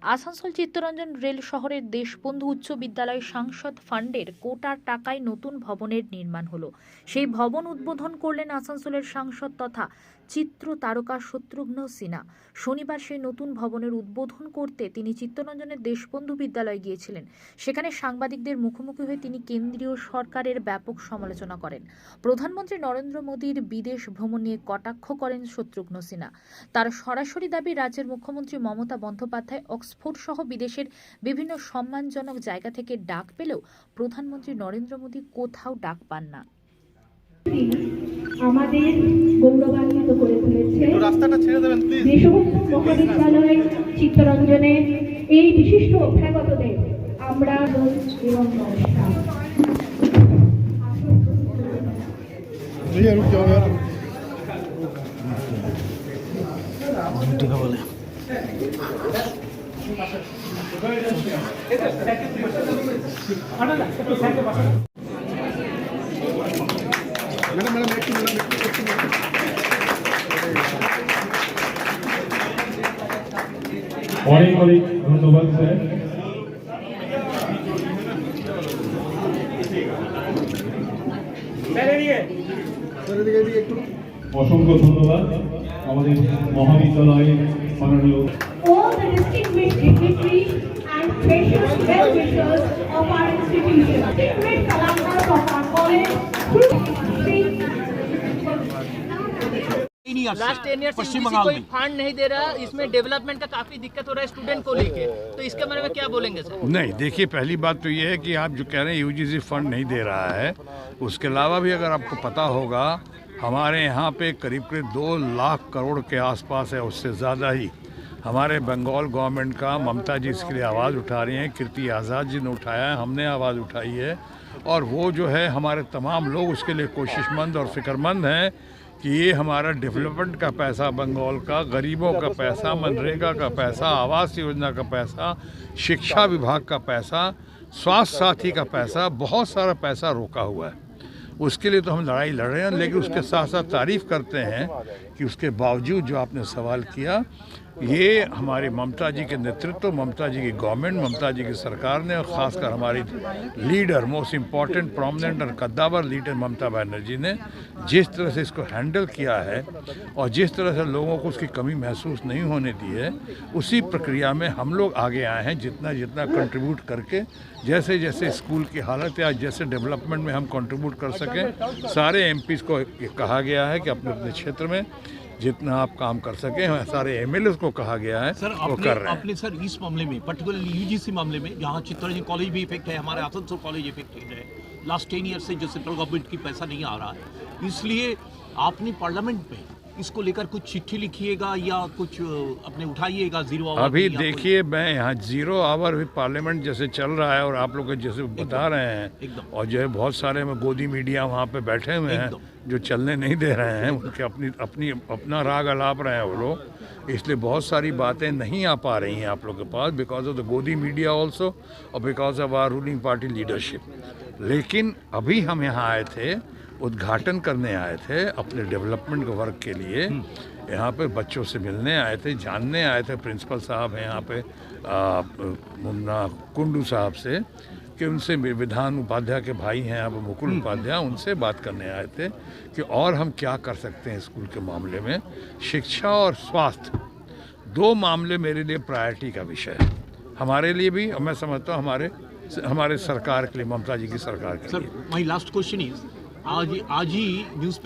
Asansol Chittaranjan rail শহরের দেশবন্ধু উচ্চ বিদ্যালয় সাংসদ ফান্ডের কোটার টাকায় নতুন ভবনের নির্মাণ হলো। সেই ভবন উদ্বোধন করলেন আসানসোলের সাংসদ তথা চিত্র তারকা শত্রুঘ্ন সিনহা। শনিবার সেই নতুন ভবনের উদ্বোধন করতে তিনি চিত্তরঞ্জনের দেশবন্ধু বিদ্যালয়ে গিয়েছিলেন। সেখানে সাংবাদিকদের মুখোমুখি হয়ে তিনি কেন্দ্রীয় সরকারের ব্যাপক সমালোচনা করেন। প্রধানমন্ত্রী নরেন্দ্র মোদীর বিদেশ ভ্রমণ নিয়ে কটাক্ষ করেন শত্রুঘ্ন সিনহা। তার সরাসরি দাবি, রাজ্যের মুখ্যমন্ত্রী মমতা বন্দ্যোপাধ্যায় অক্সফোর্ড সহ বিদেশের বিভিন্ন সম্মানজনক জায়গা থেকে ডাক পেলেও প্রধানমন্ত্রী নরেন্দ্র মোদী কোথাও ডাক পান না। আমাদের গৌরবান্বিত করে তুলেছে দেশবন্ধু মহাবিদ্যালয় চিত্তরঞ্জনে এই বিশিষ্ট অভ্যাগতদের আমরা এবং নমস্কার। অনেক অনেক ধন্যবাদ স্যার। অসংখ্য ধন্যবাদ আমাদের মহাবিদ্যালয়ের মাননীয় All the distinguished dignitaries and precious well-wishers of our institution, distinguished alumni of our college, last 10 year से कोई फंड नहीं दे रहा, इसमें डेवलपमेंट का काफी दिक्कत हो रहा है स्टूडेंट को लेके, तो इसके बारे में क्या बोलेंगे सर? नहीं, देखिए पहली बात तो ये है कि आप जो कह रहे हैं यूजीसी फंड नहीं दे रहा है, उसके अलावा भी अगर आपको पता होगा हमारे यहाँ पे करीब 2 लाख करोड़ के आसपास है, उससे ज़्यादा ही हमारे बंगाल गवर्नमेंट का ममता जी इसके लिए आवाज़ उठा रही हैं, कीर्ति आज़ाद जी ने उठाया है, हमने आवाज़ उठाई है, और वो जो है हमारे तमाम लोग उसके लिए कोशिशमंद और फिक्रमंद हैं कि ये हमारा डेवलपमेंट का पैसा, बंगाल का गरीबों का पैसा, मनरेगा का पैसा, आवास योजना का पैसा, शिक्षा विभाग का पैसा, स्वास्थ्य साथी का पैसा, बहुत सारा पैसा रोका हुआ है। उसके लिए तो हम लड़ाई लड़ रहे हैं, लेकिन उसके साथ साथ तारीफ़ करते हैं कि उसके बावजूद जो आपने सवाल किया, ये हमारे ममता जी के नेतृत्व, ममता जी की गवर्नमेंट, ममता जी की सरकार ने, और ख़ासकर हमारी लीडर, मोस्ट इम्पॉर्टेंट, प्रोमिनेंट और कद्दावर लीडर ममता बनर्जी ने जिस तरह से इसको हैंडल किया है और जिस तरह से लोगों को उसकी कमी महसूस नहीं होने दी है, उसी प्रक्रिया में हम लोग आगे आए हैं, जितना जितना कंट्रीब्यूट करके, जैसे जैसे स्कूल की हालत या जैसे डेवलपमेंट में हम कंट्रीब्यूट कर सकें, सारे एमपीज़ को कहा गया है कि अपने अपने क्षेत्र में जितना आप काम कर सके, सारे एमएलए को कहा गया है सर, वो कर रहे हैं। आपने सर इस मामले में पर्टिकुलरली यूजीसी मामले में यहाँ चित्तरंजन कॉलेज भी इफेक्ट है, हमारे आसनसोल कॉलेज इफेक्टेड है। लास्ट 10 ईयर से जो सेंट्रल गवर्नमेंट की पैसा नहीं आ रहा है, इसलिए आपने पार्लियामेंट में इसको लेकर कुछ चिट्ठी लिखिएगा या कुछ अपने उठाइएगा जीरो आवर? अभी देखिए, मैं यहाँ जीरो आवर भी पार्लियामेंट जैसे चल रहा है और आप लोग जैसे बता रहे हैं, और जो है बहुत सारे में गोदी मीडिया वहाँ पे बैठे हुए हैं जो चलने नहीं दे रहे हैं, उनके अपना राग अलाप रहे हैं वो लोग, इसलिए बहुत सारी बातें नहीं आ पा रही हैं आप लोग के पास, because of the godi media also और because of our ruling party leadership. लेकिन अभी हम यहाँ आए थे, उद्घाटन करने आए थे अपने डेवलपमेंट वर्क के लिए, यहाँ पे बच्चों से मिलने आए थे, जानने आए थे, प्रिंसिपल साहब हैं यहाँ पे मुन्ना कुंडू साहब से, कि उनसे विधान उपाध्याय के भाई हैं यहाँ पे मुकुल उपाध्याय, उनसे बात करने आए थे कि और हम क्या कर सकते हैं स्कूल के मामले में। शिक्षा और स्वास्थ्य 2 मामले मेरे लिए प्रायोरिटी का विषय है, हमारे लिए भी, और मैं समझता हूँ हमारे सरकार के लिए, ममता जी की सरकार के लिए। Sir, my last question is आज ही न्यूज़